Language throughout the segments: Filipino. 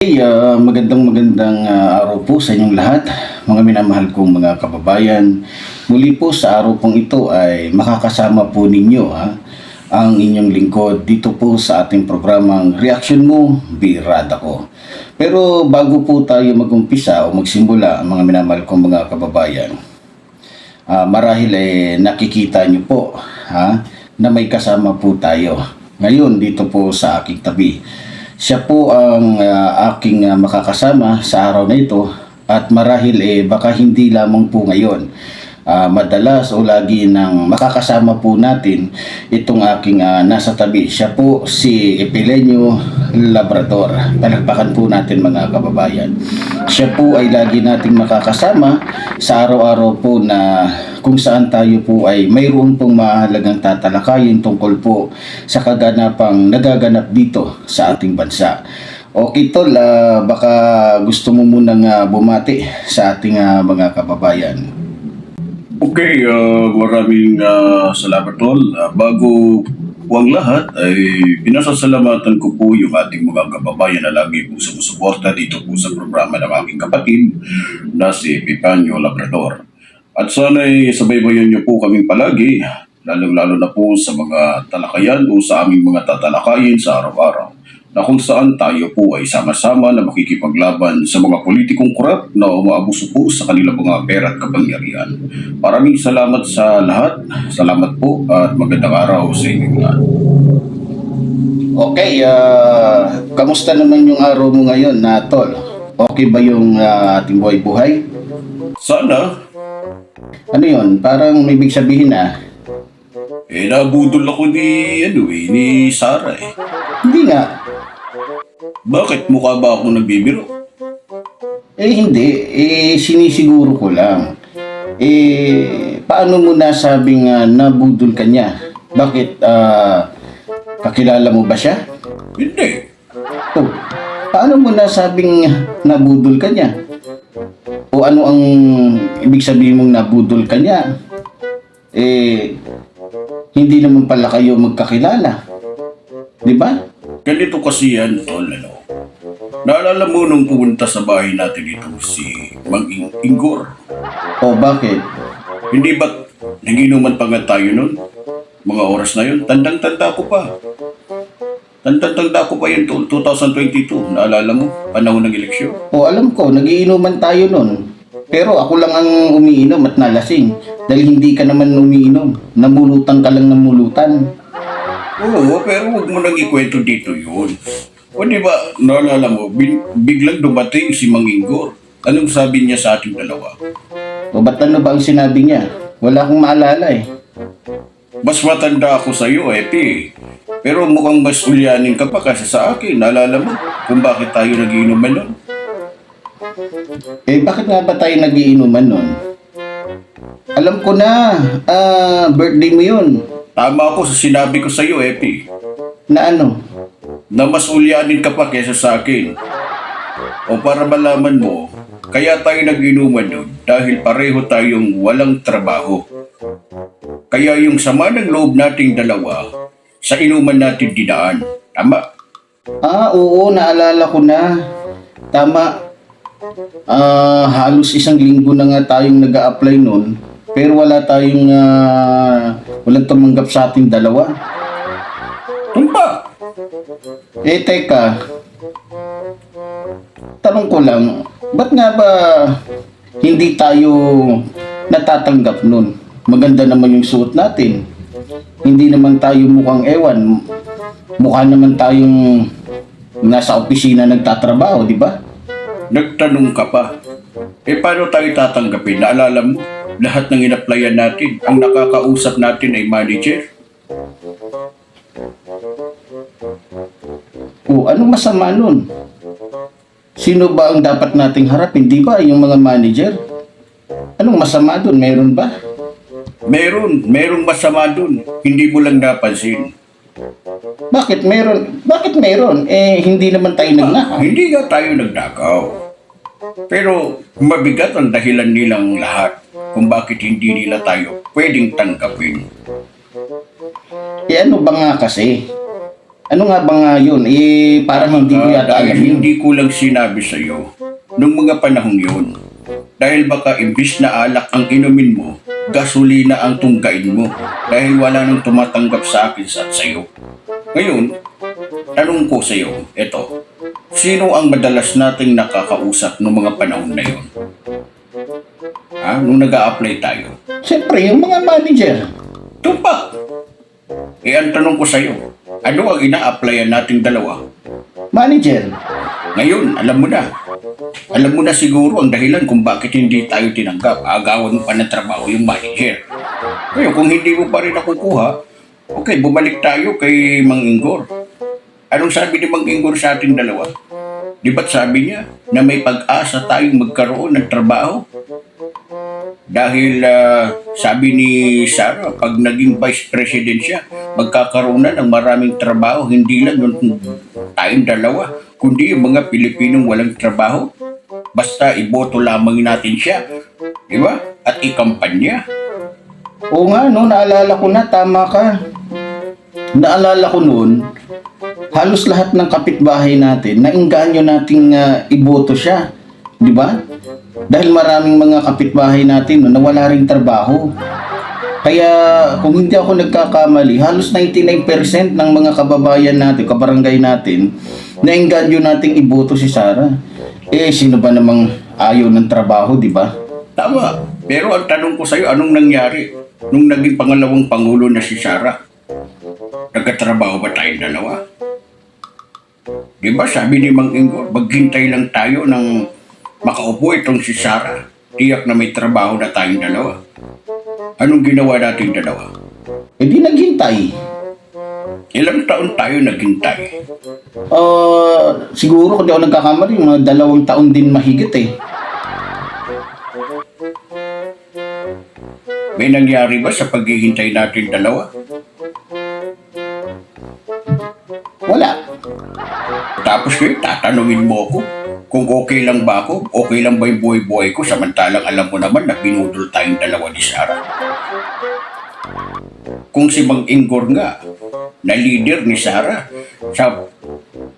Magandang araw po sa inyong lahat, mga minamahal kong mga kababayan. Muli po sa araw pong ito ay makakasama po ninyo ang inyong lingkod dito po sa ating programang Reaction Mo, Birada Ko. Pero bago po tayo mag-umpisa o magsimula, mga minamahal kong mga kababayan, marahil nakikita nyo po na may kasama po tayo ngayon dito po sa aking tabi. Siya po ang aking makakasama sa araw na ito at marahil baka hindi lamang po ngayon. Madalas o lagi nang makakasama po natin itong aking nasa tabi. Siya po si Epilenio Labrador. Palakpakan po natin mga kababayan. Siya po ay lagi nating makakasama sa araw-araw po na kung saan tayo po ay mayroon pong mahalagang tatalakayin tungkol po sa kaganapang nagaganap dito sa ating bansa. Okay tol, baka gusto mo munang bumati sa ating mga kababayan. Okay, maraming salamat tol. Bago po ang lahat ay pinasasalamatan ko po yung ating mga kababayan na lagi po sumusuporta dito po sa programa ng aking kapatid na si Epilenio Labrador. At sana'y sabaybayan niyo po kaming palagi, lalong-lalo na po sa mga talakayan o sa aming mga tatalakayin sa araw-araw, na kung saan tayo po ay sama-sama na makikipaglaban sa mga politikong korap na umaabuso po sa kanilang mga pera at kapangyarihan. Maraming salamat sa lahat. Salamat po at magandang araw sa inyong lahat. Okay, kamusta naman yung araw mo ngayon na tol? Okay ba yung ating buhay-buhay? Sana, Ano yun? Parang may ibig sabihin nabudol ako ni Sarah eh. Hindi nga. Bakit? Mukha ba ako nagbibiro? Hindi. Sinisiguro ko lang. Paano mo nasabing nabudol ka niya? Bakit? Kakilala mo ba siya? Hindi. Oh, paano mo nasabing nabudol ka niya? O ano ang ibig sabihin mong nabudol ka niya? Hindi naman pala kayo magkakilala. Di ba? Ganito kasi yan, tol, ano? Naalala mo nung pumunta sa bahay natin dito si Mang Ingor? O bakit? Hindi ba naginuman pa nga tayo nun? Mga oras na yun, tandang-tanda ko pa. Tandang-tanda ko pa yun, tol, 2022. Naalala mo? Panahon ng eleksyon. O alam ko, nagiinuman tayo nun. Pero ako lang ang umiinom at nalasing. Dahil hindi ka naman umiinom. Namulutan ka lang ng mulutan. Oo, pero huwag mo nang ikwento dito yun. O di ba, naalala mo, biglang dumating si Mang Ingor. Anong sabi niya sa ating dalawa? O ba't ano ba ang sinabi niya? Wala akong maalala Mas matanda ako sa iyo, Epi. Pero mukhang mas ulyanin ka pa kasi sa akin. Naalala mo kung bakit tayo nagiinuman nun? Bakit nga ba tayo nagiinuman nun? Alam ko na, birthday mo yun. Tama ako sa sinabi ko sa iyo, Epi. Na ano? Na mas ulyanin ka pa kesa sa akin. O para malaman mo, kaya tayo nag-inuman nun dahil pareho tayong walang trabaho. Kaya yung sama ng loob nating dalawa, sa inuman natin dinaan. Tama? Oo, naalala ko na. Tama. Halos isang linggo na nga tayong nag-a-apply nun, pero walang tumanggap sa ating dalawa. Tumpa! Teka. Tanong ko lang, ba't nga ba hindi tayo natatanggap nun? Maganda naman yung suot natin. Hindi naman tayo mukhang ewan. Mukha naman tayong nasa opisina nagtatrabaho, di ba? Nagtanong ka pa. Paano tayo tatanggapin? Naalala mo, lahat ng in-applyan natin, ang nakakausap natin ay manager. Anong masama nun? Sino ba ang dapat nating harapin? Di ba yung mga manager? Anong masama dun? Meron ba? Merong masama dun. Hindi mo lang napansin. Bakit meron? Bakit meron? Hindi naman tayo nagnakaw. Hindi nga tayo nagnakaw. Pero mabigat ang dahilan nilang lahat kung bakit hindi nila tayo pwedeng tanggapin. Ano ba nga kasi? Ano nga ba nga yun? Parang hindi ko yata Dahil alam yun. hindi ko lang sinabi sa iyo nung mga panahong yun. Dahil baka imbis na alak ang inumin mo, gasolina ang tunggain mo dahil wala nang tumatanggap sa akin at sa iyo. Ngayon, tanong ko sa iyo, eto, sino ang madalas nating nakakausap noong mga panahon na yun? Nung nag-a-apply tayo? Siyempre, yung mga manager. Tumpak! Ang tanong ko sa iyo, ano ang ina-applyan nating dalawa? Manager. Ngayon, alam mo na. Alam mo na siguro ang dahilan kung bakit hindi tayo tinanggap. Agawan mo pa ng trabaho yung manager. Ngayon, kung hindi mo pa rin nakukuha, okay, bumalik tayo kay Mang Inggor. Anong sabi ni Mang Inggor sa ating dalawa? Di ba't sabi niya na may pag-asa tayong magkaroon ng trabaho? Dahil sabi ni Sarah, pag naging vice president siya, magkakaroon na ng maraming trabaho, hindi lang yung tayong dalawa, kundi yung mga Pilipinong walang trabaho. Basta iboto lamang natin siya, di ba? At ikampanya. Oo nga, no, naalala ko na, tama ka. Naalala ko noon, halos lahat ng kapitbahay natin, nainganyo nating iboto siya. Di ba? Dahil maraming mga kapitbahay natin na wala ring trabaho. Kaya kung hindi ako nagkakamali, halos 99% ng mga kababayan natin, kabarangay natin, nainganyo nating iboto si Sara. Sino ba namang ayaw ng trabaho, di ba? Tama. Pero ang tanong ko sa'yo, anong nangyari nung naging pangalawang pangulo na si Sarah? Nagkatrabaho ba tayong dalawa? Di ba sabi ni Mang Inggor, maghintay lang tayo ng makaupo itong si Sarah. Tiyak na may trabaho na tayong dalawa. Anong ginawa nating dalawa? Di naghintay. Ilang taon tayo naghintay? Siguro kung di ako nagkakamali, mga 2 taon din mahigit eh. May nangyari ba sa paghihintay natin dalawa? Wala. Tapos ngayon, tatanungin mo ako kung okay lang ba ako, okay lang ba yung buhay-buhay ko, samantalang alam mo naman na binudol tayong dalawa ni Sarah. Kung si Mang Inggor nga, na leader ni Sarah sa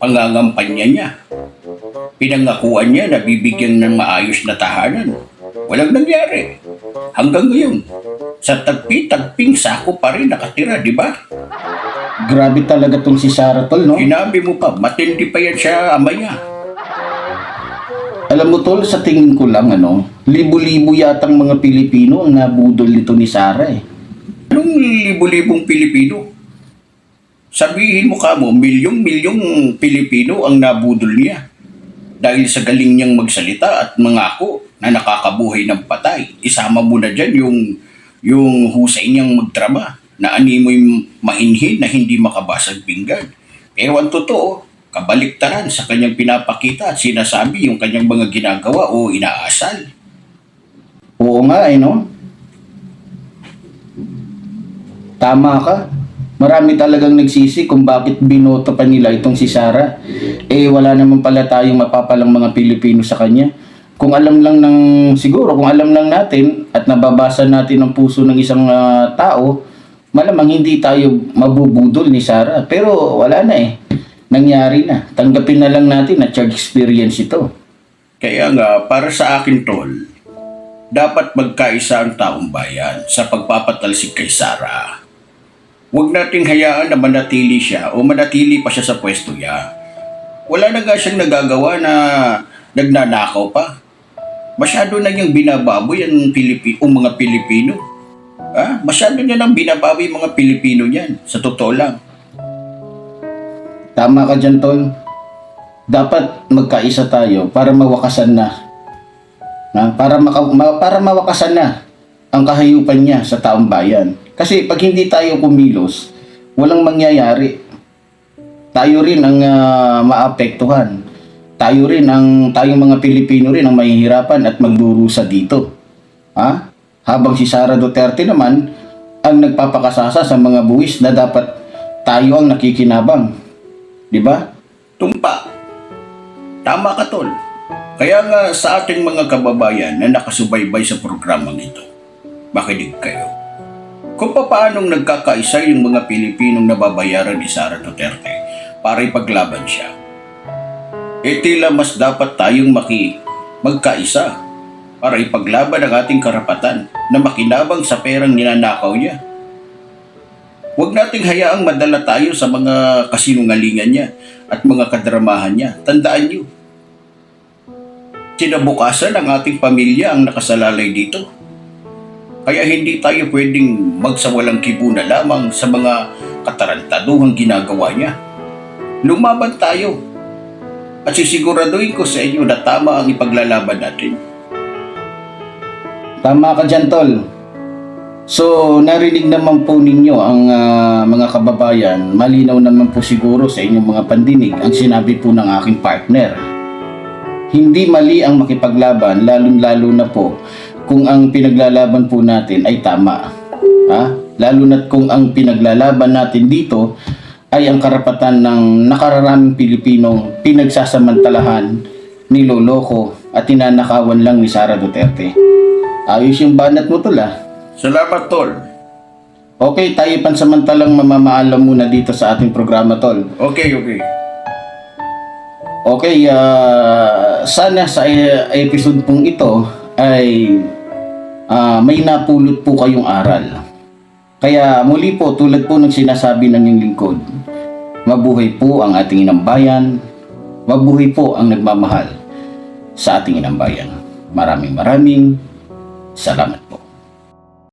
pangangampanya niya, pinangakuan niya na bibigyan ng maayos na tahanan. Walang nangyari. Hanggang ngayon, sa tagpi-tagping sako pa rin nakatira, di ba? Grabe talaga tong si Sara, tol, no? Sinabi mo pa, matindi pa yan siya ama niya. Alam mo, tol, sa tingin ko lang, libo-libo yatang mga Pilipino ang nabudol nito ni Sara eh. Anong libo-libong Pilipino? Sabihin mo ka mo, milyong-milyong Pilipino ang nabudol niya. Dahil sa galing niyang magsalita at mangako na nakakabuhay ng patay. Isama mo na dyan yung husay niyang magdrama na animoy mahinhin na hindi makabasag pinggan. Pero ang totoo, kabaliktaran sa kanyang pinapakita at sinasabi yung kanyang mga ginagawa o inaasal. Oo nga eh, no? Tama ka. Marami talagang nagsisi kung bakit binoto pa nila itong si Sara. Wala naman pala tayong mapapalang mga Pilipino sa kanya. Kung alam lang siguro kung alam lang natin at nababasa natin ang puso ng isang tao, malamang hindi tayo mabubudol ni Sara. Pero wala na eh. Nangyari na. Tanggapin na lang natin na charge experience ito. Kaya nga, para sa akin tol, dapat magkaisa ang taong bayan sa pagpapatalsik kay Sara. Huwag nating hayaan na manatili siya o manatili pa siya sa pwesto niya. Wala na nga siyang nagagawa na nagnanakaw pa. Masyado na niyang binababoy ang mga Pilipino. Masyado niya nang binababoy mga Pilipino niyan. Sa totoo lang. Tama ka dyan, tol. Dapat magkaisa tayo para mawakasan na. Para mawakasan na ang kahayupan niya sa taong bayan. Kasi pag hindi tayo kumilos, walang mangyayari. Tayo rin ang maapektuhan. Tayong mga Pilipino rin ang mahihirapan at magdurusa dito. Habang si Sara Duterte naman ang nagpapakasasa sa mga buwis na dapat tayo ang nakikinabang. Di ba? Tumpa. Tama ka tol. Kaya nga sa ating mga kababayan na nakasubaybay sa programang ito, makinig kayo. Kung paanong nagkakaisa yung mga Pilipinong nababayaran ni Sara Duterte para ipaglaban siya. Tila mas dapat tayong magkaisa para ipaglaban ang ating karapatan na makinabang sa perang ninanakaw niya. Huwag nating hayaang madala tayo sa mga kasinungalingan niya at mga kadramahan niya. Tandaan niyo, kinabukasan ng ating pamilya ang nakasalalay dito. Kaya hindi tayo pwedeng magsawalang kibo na lamang sa mga katarantaduhang ginagawa niya. Lumaban tayo at sisiguraduhin ko sa inyo na tama ang ipaglalaban natin. Tama ka dyan, Tol. So, narinig naman po ninyo ang mga kababayan. Malinaw naman po siguro sa inyong mga pandinig ang sinabi po ng aking partner. Hindi mali ang makipaglaban, lalong-lalo na po kung ang pinaglalaban po natin ay tama. Lalo na't kung ang pinaglalaban natin dito ay ang karapatan ng nakararaming Pilipinong pinagsasamantalahan, niloloko at tinanakawan lang ni Sara Duterte. Ayos yung banat mo, Tol, Salamat, Tol. Okay, tayo pansamantalang mamamaalam muna dito sa ating programa, Tol. Okay. Okay, sana sa episode pong ito ay may napulot po kayong aral. Kaya muli po, tulad po ng sinasabi ng inyong lingkod, mabuhay po ang ating inang bayan, mabuhay po ang nagmamahal sa ating inang bayan. Maraming salamat po.